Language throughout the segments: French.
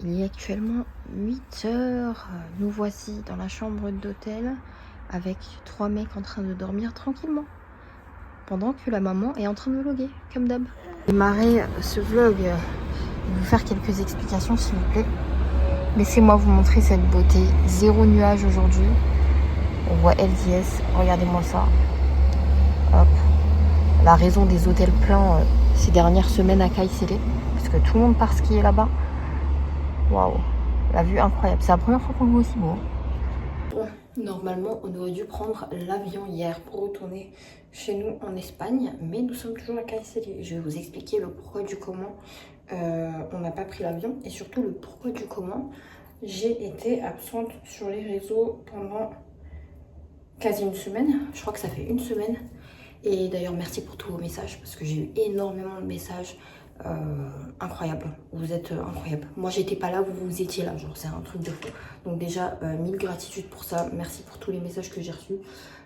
Il est actuellement 8 heures. Nous voici dans la chambre d'hôtel avec 3 mecs en train de dormir tranquillement. Pendant que la maman est en train de vlogger, comme d'hab. Démarrer ce vlog, je vais vous faire quelques explications s'il vous plaît. Laissez-moi vous montrer cette beauté. 0 nuage aujourd'hui. On voit LDS, regardez-moi ça. Hop. La raison des hôtels pleins ces dernières semaines à Kayseri, parce que tout le monde part skier là-bas. Waouh, la vue incroyable. C'est la première fois qu'on le voit aussi beau. Bon, normalement, on aurait dû prendre l'avion hier pour retourner chez nous en Espagne, mais nous sommes toujours à Kayseri. Je vais vous expliquer le pourquoi du comment on n'a pas pris l'avion et surtout le pourquoi du comment j'ai été absente sur les réseaux pendant quasi une semaine. Je crois que ça fait une semaine. Et d'ailleurs, merci pour tous vos messages parce que j'ai eu énormément de messages. Incroyable, vous êtes incroyable. Moi j'étais pas là, vous étiez là, genre c'est un truc de fou. Donc déjà mille gratitudes pour ça, merci pour tous les messages que j'ai reçus.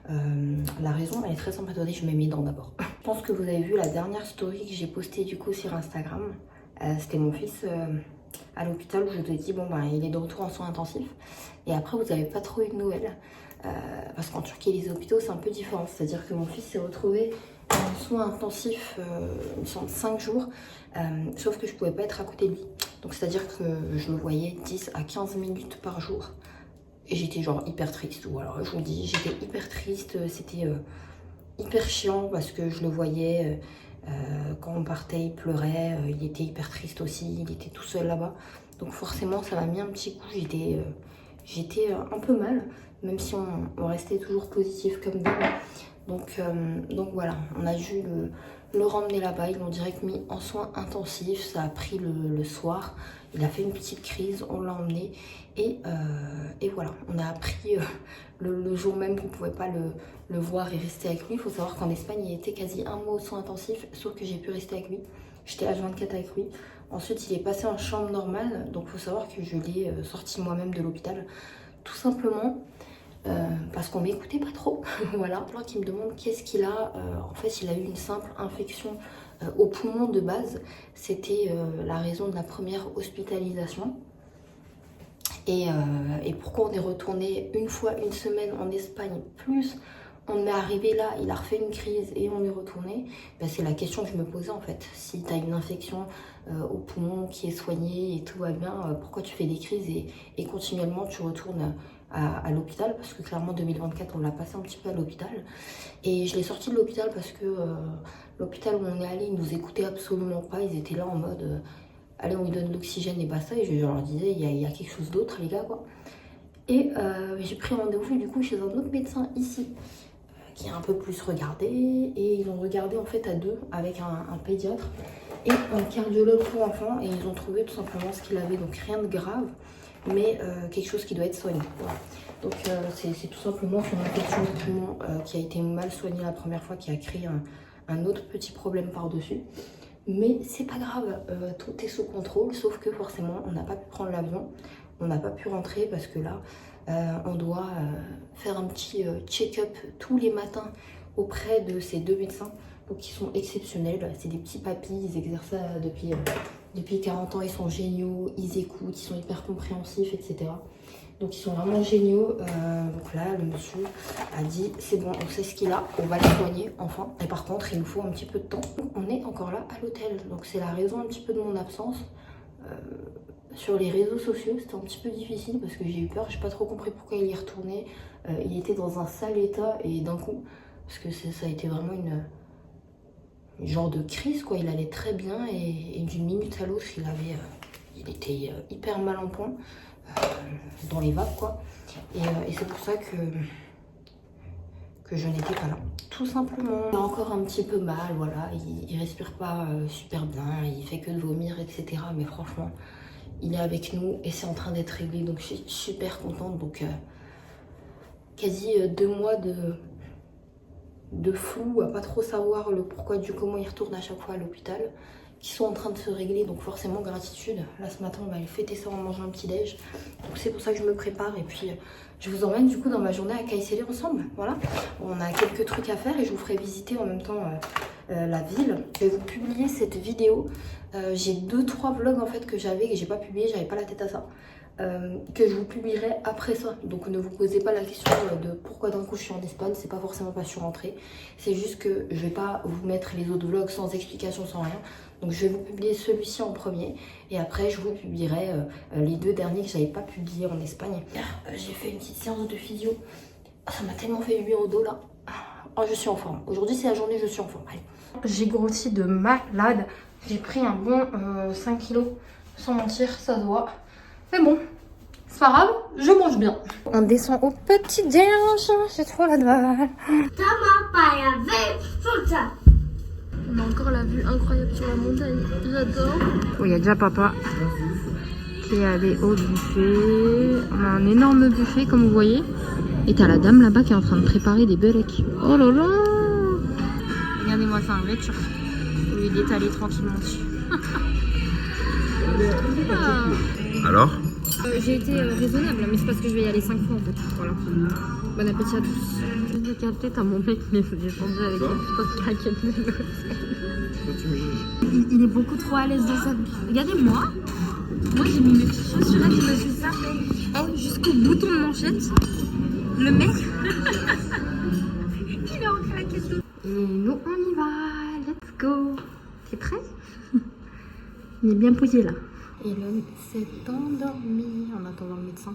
La raison elle est très simple, attendez je mets mes dents d'abord. Je pense que vous avez vu la dernière story que j'ai postée du coup sur Instagram. C'était mon fils à l'hôpital où je vous ai dit bon ben il est de retour en soins intensifs. Et après vous avez pas trop eu de nouvelles parce qu'en Turquie les hôpitaux c'est un peu différent. C'est à dire que mon fils s'est retrouvé en soins intensifs, il me semble 5 jours, sauf que je pouvais pas être à côté de lui. Donc c'est à dire que je le voyais 10 à 15 minutes par jour. Et j'étais genre hyper triste. Ou alors je vous dis, j'étais hyper triste, c'était hyper chiant parce que je le voyais, quand on partait il pleurait, il était hyper triste aussi, il était tout seul là-bas. Donc forcément ça m'a mis un petit coup, j'étais un peu mal, même si on restait toujours positif comme d'hab. Donc voilà, on a dû le ramener là-bas, ils l'ont direct mis en soins intensifs, ça a pris le soir, il a fait une petite crise, on l'a emmené et voilà, on a appris le jour même qu'on ne pouvait pas le voir et rester avec lui. Il faut savoir qu'en Espagne, il était quasi un mois aux soins intensifs, sauf que j'ai pu rester avec lui, j'étais H24 avec lui. Ensuite, il est passé en chambre normale, donc il faut savoir que je l'ai sorti moi-même de l'hôpital, tout simplement. Parce qu'on m'écoutait pas trop. Voilà, plein qui me demandent qu'est-ce qu'il a. En fait, il a eu une simple infection au poumon de base. C'était la raison de la première hospitalisation. Et pourquoi on est retourné une fois une semaine en Espagne, plus on est arrivé là, il a refait une crise et on est retourné, ben c'est la question que je me posais en fait. Si tu as une infection au poumon qui est soignée et tout va bien, pourquoi tu fais des crises et continuellement tu retournes à l'hôpital? Parce que clairement 2024 on l'a passé un petit peu à l'hôpital. Et je l'ai sorti de l'hôpital parce que l'hôpital où on est allé, ils nous écoutaient absolument pas. Ils étaient là en mode allez on lui donne de l'oxygène et basta. Et je leur disais il y a quelque chose d'autre les gars quoi. Et j'ai pris rendez-vous du coup chez un autre médecin ici qui a un peu plus regardé, et ils ont regardé en fait à deux avec un pédiatre et un cardiologue pour enfants, et ils ont trouvé tout simplement ce qu'il avait, donc rien de grave mais quelque chose qui doit être soigné. Voilà. Donc c'est tout simplement son infection du poumon qui a été mal soignée la première fois, qui a créé un autre petit problème par dessus, mais c'est pas grave, tout est sous contrôle, sauf que forcément on n'a pas pu prendre l'avion, on n'a pas pu rentrer parce que là on doit faire un petit check-up tous les matins auprès de ces deux médecins, donc qui sont exceptionnels. C'est des petits papis, ils exercent ça depuis 40 ans, ils sont géniaux, ils écoutent, ils sont hyper compréhensifs, etc. Donc ils sont vraiment géniaux. Donc là, le monsieur a dit c'est bon, on sait ce qu'il a, on va le soigner enfin. Et par contre, il nous faut un petit peu de temps. On est encore là à l'hôtel, donc c'est la raison un petit peu de mon absence. Sur les réseaux sociaux, c'était un petit peu difficile parce que j'ai eu peur, j'ai pas trop compris pourquoi il y retournait. Il était dans un sale état et d'un coup, parce que ça a été vraiment une genre de crise quoi, il allait très bien et d'une minute à l'autre il était hyper mal en point, dans les vapes quoi. Et c'est pour ça que je n'étais pas là, tout simplement. Il a encore un petit peu mal, voilà, il respire pas super bien, il fait que de vomir, etc. Mais franchement, il est avec nous et c'est en train d'être réglé, donc je suis super contente. Donc quasi 2 mois de flou à pas trop savoir le pourquoi du comment il retourne à chaque fois à l'hôpital, qui sont en train de se régler, donc forcément gratitude. Là ce matin on va aller fêter ça en mangeant un petit déj, donc c'est pour ça que je me prépare. Et puis je vous emmène du coup dans ma journée à Kayseri ensemble. Voilà, on a quelques trucs à faire et je vous ferai visiter en même temps la ville. Je vais vous publier cette vidéo. J'ai 2-3 vlogs en fait que j'avais et que j'ai pas publié, j'avais pas la tête à ça. Que je vous publierai après ça. Donc ne vous posez pas la question de pourquoi d'un coup je suis en Espagne, c'est pas forcément parce que je suis rentrée. C'est juste que je vais pas vous mettre les autres vlogs sans explication, sans rien. Donc je vais vous publier celui-ci en premier et après je vous publierai les 2 derniers que j'avais pas publiés en Espagne. J'ai fait une petite séance de physio. Ça m'a tellement fait du bien au dos là. Oh, je suis en forme. Aujourd'hui c'est la journée, je suis en forme. Allez. J'ai grossi de malade. J'ai pris un bon 5 kilos. Sans mentir, ça se voit. Mais bon, c'est pas grave, je mange bien. On descend au petit déj, j'ai trop la dalle. On a encore la vue incroyable sur la montagne, j'adore. Oh, il y a déjà papa qui est allé au buffet. On a un énorme buffet comme vous voyez. Et t'as la dame là-bas qui est en train de préparer des beureks. Oh là là! Regardez-moi ça, un vrai turc. Au lieu d'étaler tranquillement dessus. Alors? J'ai été raisonnable, mais c'est parce que je vais y aller 5 fois en fait. Voilà. Bon appétit à tous. J'ai capté, t'as mon mec qui est descendu avec une petite claquette de l'eau. Il est beaucoup trop à l'aise dans sa vie. Regardez-moi. Moi j'ai mis mes petites chaussettes, je me suis sapée jusqu'au bouton de manchette. Le mec, il est en claquette de l'eau. Et nous on y va. Let's go. T'es prêt? Il est bien posé là. Et l'homme s'est endormi en attendant le médecin.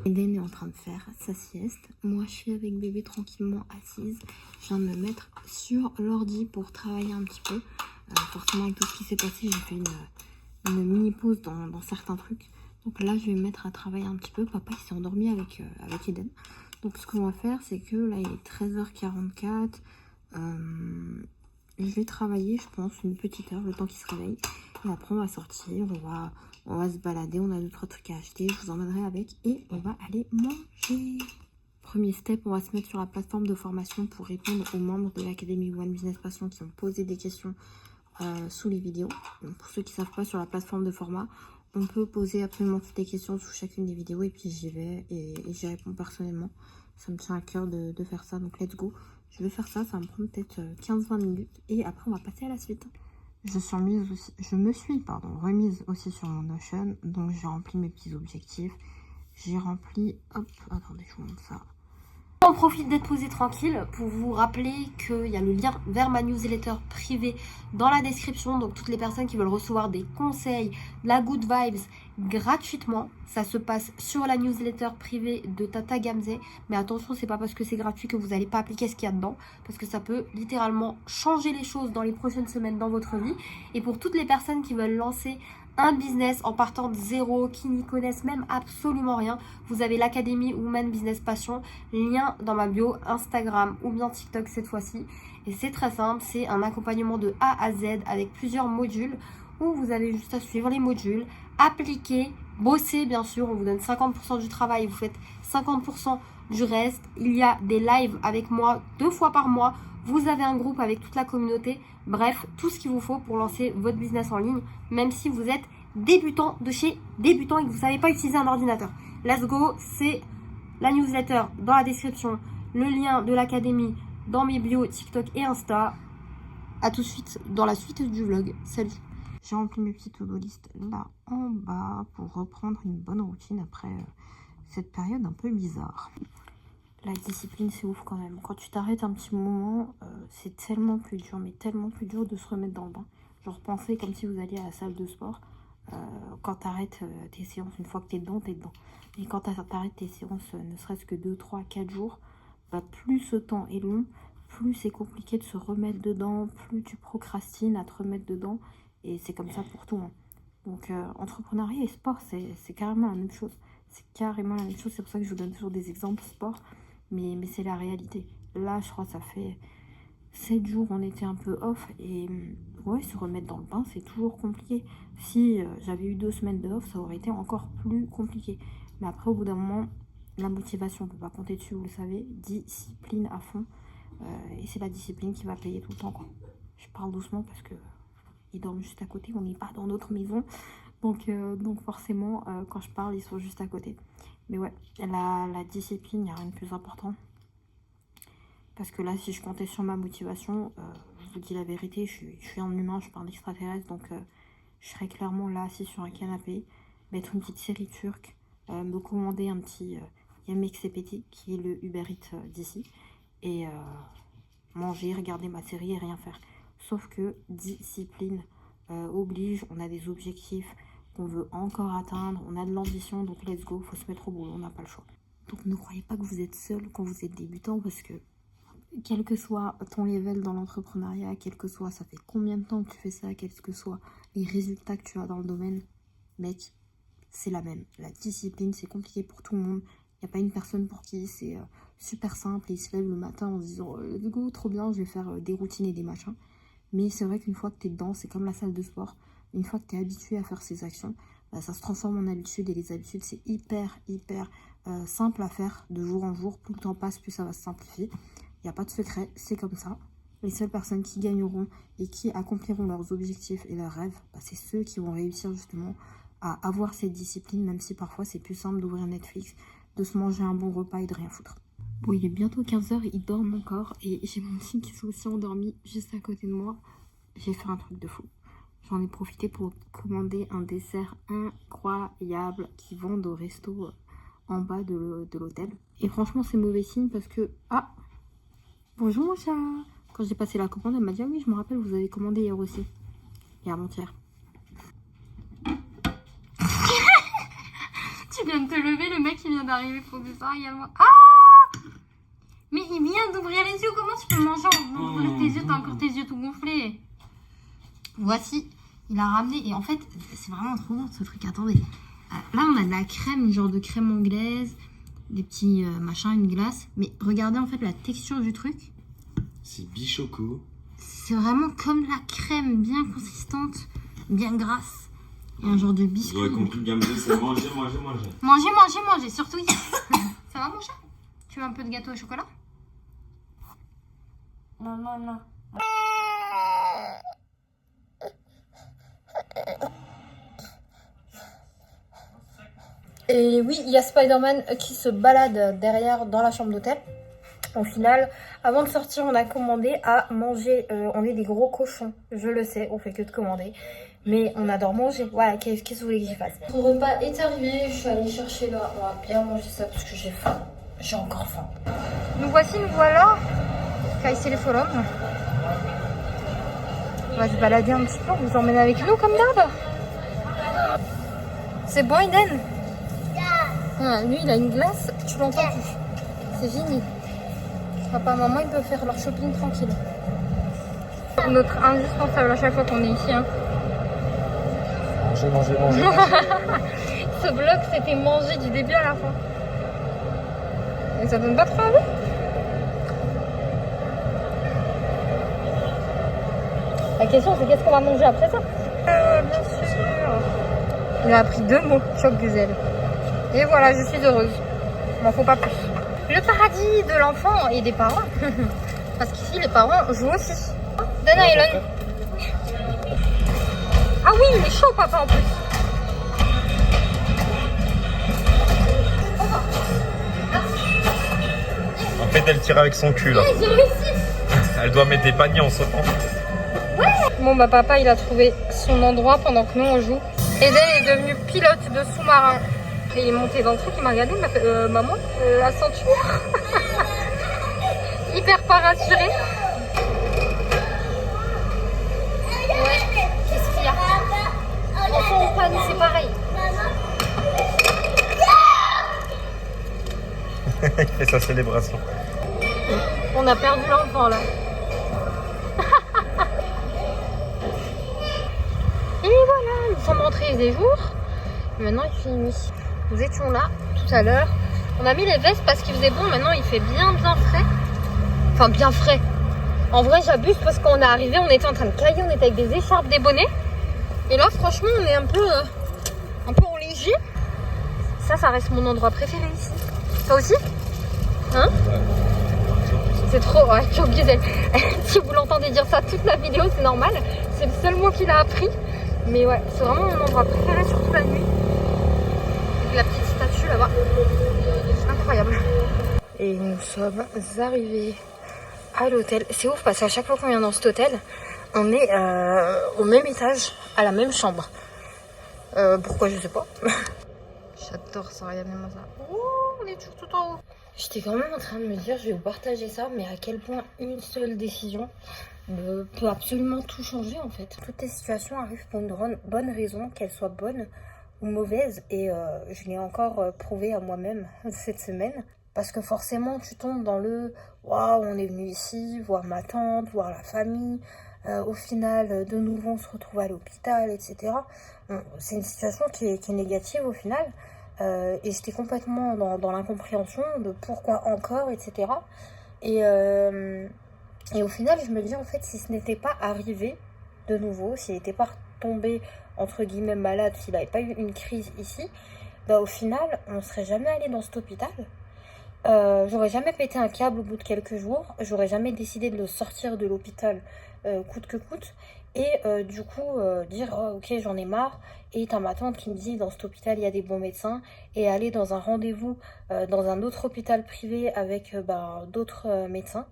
Eden est en train de faire sa sieste. Moi, je suis avec bébé tranquillement assise. Je viens de me mettre sur l'ordi pour travailler un petit peu. Forcément, avec tout ce qui s'est passé, j'ai fait une mini pause dans certains trucs. Donc là, je vais me mettre à travailler un petit peu. Papa, il s'est endormi avec Eden. Donc ce qu'on va faire, c'est que là, il est 13h44. Je vais travailler, je pense, une petite heure, le temps qu'il se réveille. Et après, on va sortir, on va se balader, on a d'autres trucs à acheter. Je vous emmènerai avec et on va aller manger. Premier step, on va se mettre sur la plateforme de formation pour répondre aux membres de l'Académie One Business Passion qui ont posé des questions sous les vidéos. Donc, pour ceux qui ne savent pas, sur la plateforme de format, on peut poser absolument toutes les questions sous chacune des vidéos et puis j'y vais et j'y réponds personnellement. Ça me tient à cœur de faire ça, donc let's go. Je vais faire ça, ça va me prendre peut-être 15-20 minutes et après on va passer à la suite. Je me suis remise aussi sur mon Notion, donc j'ai rempli mes petits objectifs. J'ai rempli, hop, attendez, je vous montre ça. On profite d'être posé tranquille pour vous rappeler qu'il y a le lien vers ma newsletter privée dans la description. Donc toutes les personnes qui veulent recevoir des conseils, de la good vibes gratuitement, ça se passe sur la newsletter privée de Tata Gamze. Mais attention, c'est pas parce que c'est gratuit que vous n'allez pas appliquer ce qu'il y a dedans, parce que ça peut littéralement changer les choses dans les prochaines semaines dans votre vie. Et pour toutes les personnes qui veulent lancer un business en partant de zéro, qui n'y connaissent même absolument rien, vous avez l'Académie Woman Business Passion, lien dans ma bio Instagram ou bien TikTok cette fois-ci. Et c'est très simple, c'est un accompagnement de A à Z avec plusieurs modules où vous avez juste à suivre les modules, appliquer, bosser bien sûr, on vous donne 50% du travail, vous faites 50% du reste. Il y a des lives avec moi 2 fois par mois, vous avez un groupe avec toute la communauté. Bref, tout ce qu'il vous faut pour lancer votre business en ligne, même si vous êtes débutant de chez débutant et que vous ne savez pas utiliser un ordinateur. Let's go, c'est la newsletter dans la description, le lien de l'académie dans mes bios TikTok et Insta. A tout de suite dans la suite du vlog. Salut. J'ai rempli mes petites to-do list là en bas pour reprendre une bonne routine après cette période un peu bizarre. La discipline, c'est ouf quand même. Quand tu t'arrêtes un petit moment, c'est tellement plus dur, mais tellement plus dur de se remettre dans le bain. Genre, pensez comme si vous alliez à la salle de sport. Quand tu arrêtes tes séances, une fois que tu es dedans, tu es dedans. Et quand tu arrêtes tes séances, ne serait-ce que 2, 3, 4 jours, bah, plus ce temps est long, plus c'est compliqué de se remettre dedans, plus tu procrastines à te remettre dedans. Et c'est comme ça pour tout. Hein. Donc, entrepreneuriat et sport, c'est carrément la même chose. C'est carrément la même chose. C'est pour ça que je vous donne toujours des exemples sport. Mais c'est la réalité. Là, je crois que ça fait 7 jours, on était un peu off. Et ouais, se remettre dans le bain, c'est toujours compliqué. Si j'avais eu 2 semaines de off, ça aurait été encore plus compliqué. Mais après, au bout d'un moment, la motivation, on ne peut pas compter dessus, vous le savez. Discipline à fond. Et c'est la discipline qui va payer tout le temps, quoi. Je parle doucement parce que ils dorment juste à côté. On n'est pas dans notre maison. Donc forcément, quand je parle, ils sont juste à côté. Mais ouais, la discipline, il n'y a rien de plus important. Parce que là, si je comptais sur ma motivation, je vous dis la vérité, je suis un humain, je suis pas un extraterrestre, donc je serais clairement là, assis sur un canapé, mettre une petite série turque, me commander un petit Yemek Sepeti, qui est le Uber Eats d'ici, et manger, regarder ma série et rien faire. Sauf que discipline oblige, on a des objectifs qu'on veut encore atteindre, on a de l'ambition, donc let's go, faut se mettre au boulot, on n'a pas le choix. Donc ne croyez pas que vous êtes seul quand vous êtes débutant, parce que quel que soit ton level dans l'entrepreneuriat, quel que soit, ça fait combien de temps que tu fais ça, quels que soient les résultats que tu as dans le domaine, mec, c'est la même. La discipline, c'est compliqué pour tout le monde. Il n'y a pas une personne pour qui c'est super simple et il se lève le matin en se disant let's go, trop bien, je vais faire des routines et des machins. Mais c'est vrai qu'une fois que tu es dedans, c'est comme la salle de sport. Une fois que tu es habitué à faire ces actions, bah, ça se transforme en habitude. Et les habitudes, c'est hyper simple à faire de jour en jour. Plus le temps passe, plus ça va se simplifier. Il n'y a pas de secret, c'est comme ça. Les seules personnes qui gagneront et qui accompliront leurs objectifs et leurs rêves, bah, c'est ceux qui vont réussir justement à avoir cette discipline, même si parfois c'est plus simple d'ouvrir Netflix, de se manger un bon repas et de rien foutre. Bon, il est bientôt 15 h, ils dorment encore et j'ai mon petit qui s'est aussi endormi juste à côté de moi. J'ai fait un truc de fou. J'en ai profité pour commander un dessert incroyable qu'ils vendent au resto en bas de l'hôtel. Et franchement, c'est mauvais signe parce que... Ah, bonjour mon chat. Quand j'ai passé la commande, elle m'a dit ah oui, je me rappelle, vous avez commandé hier aussi. Et avant-hier. Tu viens de te lever, le mec il vient d'arriver pour du ça également. Ah, mais il vient d'ouvrir les yeux. Comment tu peux manger en ouvrant tes yeux? T'as encore tes yeux tout gonflés. Voici, il a ramené. Et en fait, c'est vraiment trop bon ce truc. Attendez. Là, on a de la crème, une genre de crème anglaise. Des petits machins, une glace. Mais regardez en fait la texture du truc. C'est bichoco. C'est vraiment comme la crème, bien consistante, bien grasse. Et un genre de biscuit. J'aurais compris gamme 2, c'est manger. Manger, surtout. Ça va mon chat? Tu veux un peu de gâteau au chocolat? Non. Et oui, il y a Spider-Man qui se balade derrière dans la chambre d'hôtel. Au final, avant de sortir, on a commandé à manger. On est des gros cochons, je le sais, on fait que de commander. Mais on adore manger. Voilà, qu'est-ce que vous voulez que j'y fasse? Mon repas est arrivé, je suis allée chercher là. On va bien manger ça parce que j'ai faim. J'ai encore faim. Nous voilà. Kayseri Forum. On va se balader un petit peu, on vous emmène avec nous comme d'hab. C'est bon Eden? Ah, lui il a une glace, tu l'entends plus. C'est fini. Papa, maman, ils peuvent faire leur shopping tranquille. Notre indispensable à chaque fois qu'on est ici. Hein. Manger. Ce vlog, c'était manger du début à la fin. Et ça donne pas trop envie? La question, c'est qu'est-ce qu'on va manger après ça? Bien sûr. Il a appris 2 mots, choc-gazelle. Et voilà, je suis heureuse. Il m'en faut pas plus. Le paradis de l'enfant et des parents. Parce qu'ici, les parents jouent aussi. Donne à Elon. Ah oui, il est chaud, papa, en plus. En fait, elle tire avec son cul là. J'ai réussi. Elle doit mettre des paniers en sautant. Ouais. Bon, bah, papa, il a trouvé son endroit pendant que nous, on joue. Eden est devenu pilote de sous-marin. Et il est monté dans le truc, il m'a regardé, il m'a fait maman, la ceinture. Hyper pas rassuré. Ouais, qu'est-ce qu'il y a? Enfant ou pas, nous c'est pareil. Il fait sa célébration. On a perdu l'enfant là. Et voilà, nous sommes rentrés des jours. Et maintenant il fait nuit. Nous étions là tout à l'heure. On a mis les vestes parce qu'il faisait bon. Maintenant il fait bien frais. Enfin bien frais. En vrai j'abuse parce qu'on est arrivé, on était en train de cailler, on était avec des écharpes, des bonnets. Et là franchement on est un peu en léger. Ça reste mon endroit préféré ici. Toi aussi? Hein? C'est trop... Ouais, choc-gazelle. Si vous l'entendez dire ça toute la vidéo, c'est normal. C'est le seul mot qu'il a appris. Mais ouais, c'est vraiment mon endroit préféré, surtout la nuit. La petite statue là-bas, incroyable. Et nous sommes arrivés à l'hôtel. C'est ouf parce qu'à chaque fois qu'on vient dans cet hôtel, on est au même étage, à la même chambre. Pourquoi, je sais pas. J'adore ça, regardez-moi ça. Oh, on est toujours tout en haut. J'étais quand même en train de me dire, je vais vous partager ça, mais à quel point une seule décision peut absolument tout changer en fait. Toutes les situations arrivent pour une bonne raison, qu'elles soient bonnes ou mauvaises. Et je l'ai encore prouvé à moi-même cette semaine. Parce que forcément, tu tombes dans le « Waouh, on est venu ici, voir ma tante, voir la famille. Au final, de nouveau, on se retrouve à l'hôpital, etc. » C'est une situation qui est négative au final. Et j'étais complètement dans l'incompréhension de pourquoi encore, etc. Et au final, je me dis, en fait, si ce n'était pas arrivé de nouveau, s'il n'était pas tombé, entre guillemets, malade, s'il n'avait pas eu une crise ici, bah, au final, on ne serait jamais allé dans cet hôpital. J'aurais jamais pété un câble au bout de quelques jours. J'aurais jamais décidé de le sortir de l'hôpital coûte que coûte. Et du coup, dire oh, ok, j'en ai marre. Et t'as ma tante qui me dit dans cet hôpital il y a des bons médecins. Et aller dans un rendez-vous dans un autre hôpital privé avec d'autres médecins.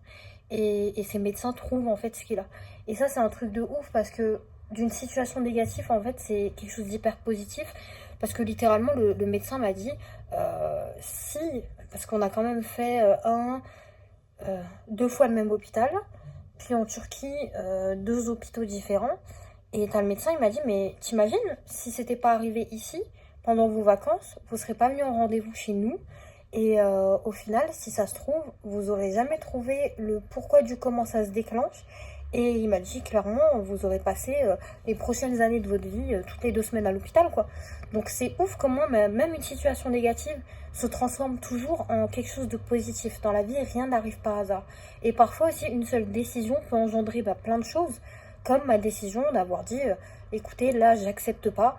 Et ces médecins trouvent en fait ce qu'il a. Et ça, c'est un truc de ouf parce que d'une situation négative, en fait, c'est quelque chose d'hyper positif. Parce que littéralement, le médecin m'a dit si, parce qu'on a quand même fait deux fois le même hôpital, puis en Turquie, deux hôpitaux différents. Et t'as le médecin, il m'a dit, mais t'imagines, si c'était pas arrivé ici, pendant vos vacances, vous serez pas venu en rendez-vous chez nous. Et au final, si ça se trouve, vous aurez jamais trouvé le pourquoi du comment ça se déclenche. Et il m'a dit clairement, vous aurez passé les prochaines années de votre vie toutes les 2 semaines à l'hôpital, quoi. Donc c'est ouf comment même une situation négative se transforme toujours en quelque chose de positif. Dans la vie, rien n'arrive par hasard. Et parfois aussi, une seule décision peut engendrer plein de choses, comme ma décision d'avoir dit, écoutez, là, j'accepte pas.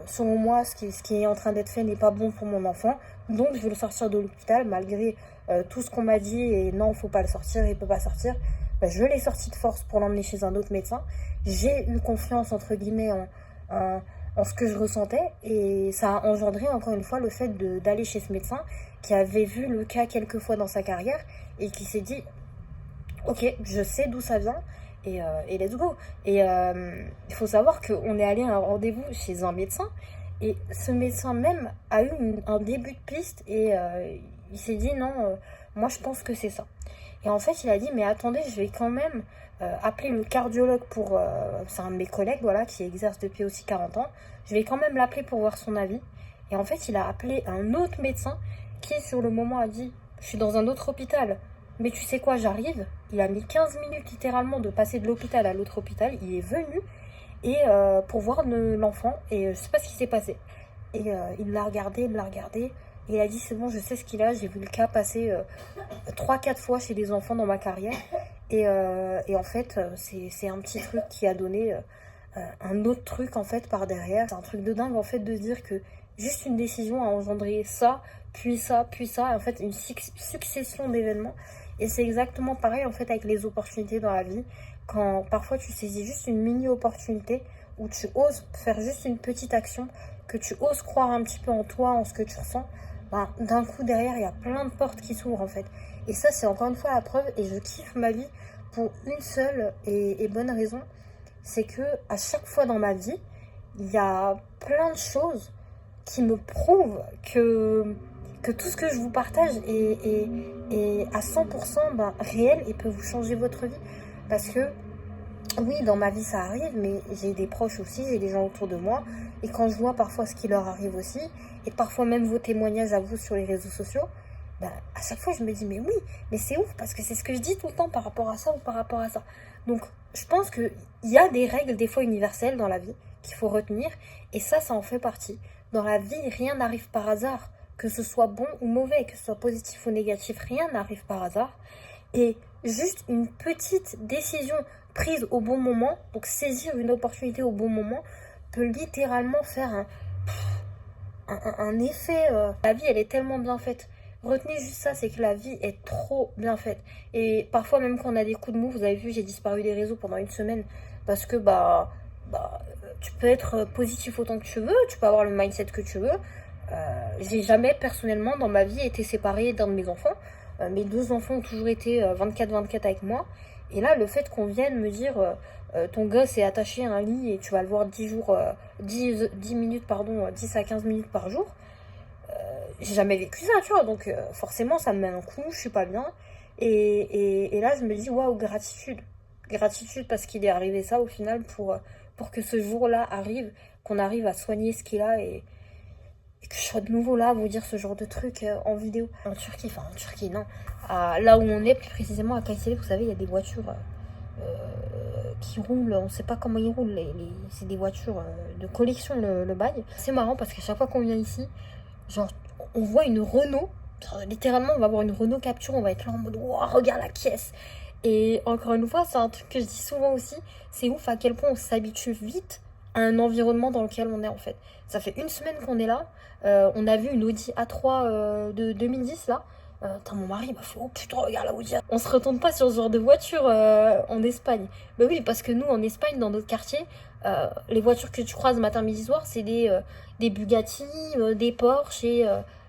Selon moi, ce qui est en train d'être fait n'est pas bon pour mon enfant. Donc, je vais le sortir de l'hôpital, malgré tout ce qu'on m'a dit. Et non, faut pas le sortir, il peut pas sortir. Je l'ai sorti de force pour l'emmener chez un autre médecin. J'ai eu confiance, entre guillemets, en ce que je ressentais. Et ça a engendré, encore une fois, le fait d'aller chez ce médecin qui avait vu le cas quelques fois dans sa carrière et qui s'est dit, ok, je sais d'où ça vient et let's go. Et il faut savoir qu'on est allé à un rendez-vous chez un médecin et ce médecin même a eu un début de piste et il s'est dit, non, moi je pense que c'est ça. Et en fait, il a dit, mais attendez, je vais quand même appeler le cardiologue pour... c'est un de mes collègues, voilà, qui exerce depuis aussi 40 ans. Je vais quand même l'appeler pour voir son avis. Et en fait, il a appelé un autre médecin qui, sur le moment, a dit, je suis dans un autre hôpital. Mais tu sais quoi, j'arrive. Il a mis 15 minutes, littéralement, de passer de l'hôpital à l'autre hôpital. Il est venu et pour voir l'enfant. Et je sais pas ce qui s'est passé. Et il l'a regardé, il l'a regardé. Et il a dit, c'est bon, je sais ce qu'il a. J'ai vu le cas passer 3-4 fois chez des enfants dans ma carrière. Et en fait, c'est un petit truc qui a donné un autre truc, en fait, par derrière. C'est un truc de dingue, en fait, de se dire que juste une décision a engendré ça, puis ça, puis ça. En fait, une succession d'événements. Et c'est exactement pareil, en fait, avec les opportunités dans la vie. Quand parfois, tu saisis juste une mini-opportunité où tu oses faire juste une petite action, que tu oses croire un petit peu en toi, en ce que tu ressens, d'un coup derrière il y a plein de portes qui s'ouvrent en fait. Et ça c'est encore une fois la preuve et je kiffe ma vie pour une seule et bonne raison, c'est que à chaque fois dans ma vie il y a plein de choses qui me prouvent que tout ce que je vous partage est à 100% réel et peut vous changer votre vie. Parce que oui, dans ma vie ça arrive, mais j'ai des proches aussi, j'ai des gens autour de moi. Et quand je vois parfois ce qui leur arrive aussi, et parfois même vos témoignages à vous sur les réseaux sociaux, à chaque fois je me dis mais oui, mais c'est ouf parce que c'est ce que je dis tout le temps par rapport à ça ou par rapport à ça. Donc je pense qu'il y a des règles des fois universelles dans la vie qu'il faut retenir et ça en fait partie. Dans la vie, rien n'arrive par hasard, que ce soit bon ou mauvais, que ce soit positif ou négatif, rien n'arrive par hasard. Et juste une petite décision prise au bon moment, donc saisir une opportunité au bon moment, peut littéralement faire un effet. La vie, elle est tellement bien faite. Retenez juste ça, c'est que la vie est trop bien faite. Et parfois, même quand on a des coups de mou, vous avez vu, j'ai disparu des réseaux pendant une semaine parce que tu peux être positif autant que tu veux, tu peux avoir le mindset que tu veux. J'ai jamais personnellement dans ma vie été séparée d'un de mes enfants. Mes deux enfants ont toujours été 24-24 avec moi. Et là, le fait qu'on vienne me dire ton gosse est attaché à un lit et tu vas le voir 10 minutes, pardon, 10 à 15 minutes par jour, j'ai jamais vécu ça, tu vois. Donc forcément, ça me met un coup, je suis pas bien. Et là, je me dis, waouh, gratitude. Gratitude parce qu'il est arrivé ça au final pour que ce jour-là arrive, qu'on arrive à soigner ce qu'il a et que je sois de nouveau là à vous dire ce genre de truc en vidéo. En Turquie, non. Là où on est, plus précisément à Kayseri, vous savez, il y a des voitures qui roulent, on sait pas comment ils roulent, c'est des voitures de collection le bail. C'est marrant parce qu'à chaque fois qu'on vient ici, genre, on voit une Renault, littéralement, on va voir une Renault Capture, on va être là en mode, wow, regarde la caisse. Et encore une fois, c'est un truc que je dis souvent aussi, c'est ouf à quel point on s'habitue vite à un environnement dans lequel on est en fait. Ça fait une semaine qu'on est là, on a vu une Audi A3 de 2010 là. Mon mari m'a fait, oh putain, regarde la Audi. On se retourne pas sur ce genre de voiture en Espagne. Bah oui, parce que nous en Espagne, dans notre quartier, les voitures que tu croises matin, midi, soir, c'est des Bugatti, des Porsche et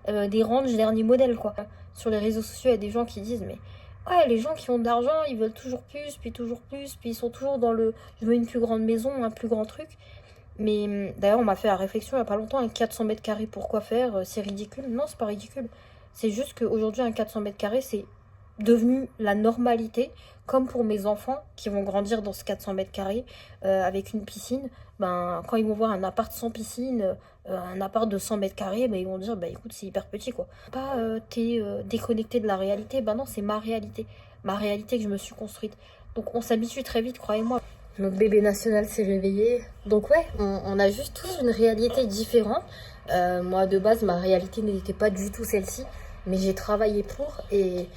des Range dernier modèle quoi. Sur les réseaux sociaux, il y a des gens qui disent, mais ouais, les gens qui ont de l'argent, ils veulent toujours plus, puis ils sont toujours dans le je veux une plus grande maison, un plus grand truc. Mais d'ailleurs, on m'a fait la réflexion il n'y a pas longtemps, un 400 mètres carrés, pourquoi faire? C'est ridicule. Non, c'est pas ridicule. C'est juste qu'aujourd'hui, un 400 mètres carrés, c'est devenu la normalité, comme pour mes enfants qui vont grandir dans ce 400 mètres carrés avec une piscine. Ben, quand ils vont voir un appart sans piscine, un appart de 100 mètres carrés, ben, ils vont dire, bah écoute, c'est hyper petit quoi. Pas t'es déconnecté de la réalité, ben non, c'est ma réalité que je me suis construite. Donc on s'habitue très vite, croyez-moi. Notre bébé national s'est réveillé. Donc ouais, on a juste tous une réalité différente. Moi de base, ma réalité n'était pas du tout celle-ci. Mais j'ai travaillé pour et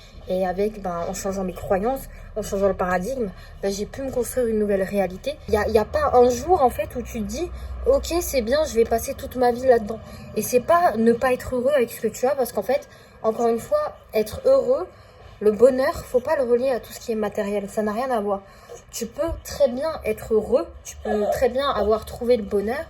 avec, en changeant mes croyances, en changeant le paradigme, j'ai pu me construire une nouvelle réalité. Il y a pas un jour en fait où tu te dis, ok c'est bien, je vais passer toute ma vie là-dedans. Et c'est pas ne pas être heureux avec ce que tu as parce qu'en fait, encore une fois, être heureux, le bonheur, faut pas le relier à tout ce qui est matériel. Ça n'a rien à voir. Tu peux très bien être heureux, tu peux très bien avoir trouvé le bonheur,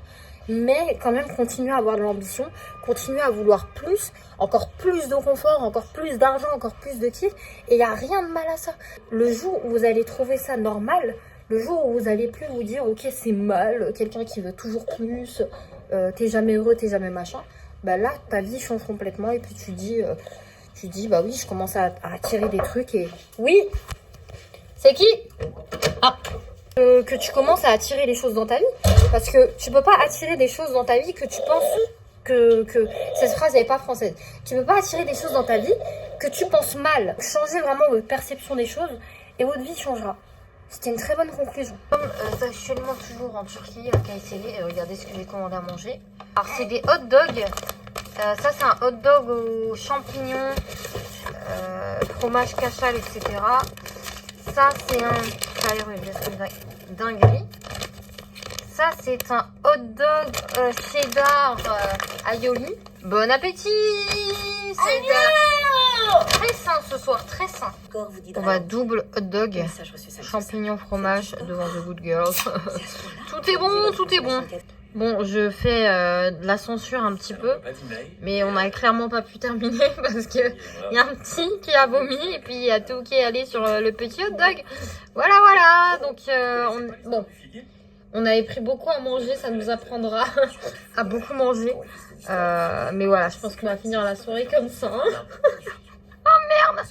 mais quand même continuer à avoir de l'ambition, continuer à vouloir plus, encore plus de confort, encore plus d'argent, encore plus de kiff, et il n'y a rien de mal à ça. Le jour où vous allez trouver ça normal, le jour où vous allez plus vous dire ok c'est mal, quelqu'un qui veut toujours plus, t'es jamais heureux, t'es jamais machin, bah là ta vie change complètement et puis tu dis bah oui je commence à attirer des trucs et oui c'est qui que tu commences à attirer les choses dans ta vie. Parce que tu peux pas attirer des choses dans ta vie que tu penses que cette phrase n'est pas française. Tu peux pas attirer des choses dans ta vie que tu penses mal. Changez vraiment votre perception des choses et votre vie changera. C'était une très bonne conclusion. Comme actuellement toujours en Turquie, à Kayseri, regardez ce que j'ai commandé à manger. Alors c'est des hot dogs. Ça c'est un hot dog aux champignons, fromage cachal, etc. Ça c'est un... dinguerie. Ça c'est un hot dog cheddar aioli. Bon appétit. Très sain ce soir, très sain. On va double hot dog, champignons, fromage devant The Good Girls. Tout est bon, tout est bon. Bon, je fais de la censure un petit peu, mais on n'a clairement pas pu terminer parce que il y a un petit qui a vomi et puis il y a tout qui est allé sur le petit hot dog. Voilà. Donc, on avait pris beaucoup à manger, ça nous apprendra à beaucoup manger. Mais voilà, je pense qu'on va finir la soirée comme ça. Hein. Oh merde!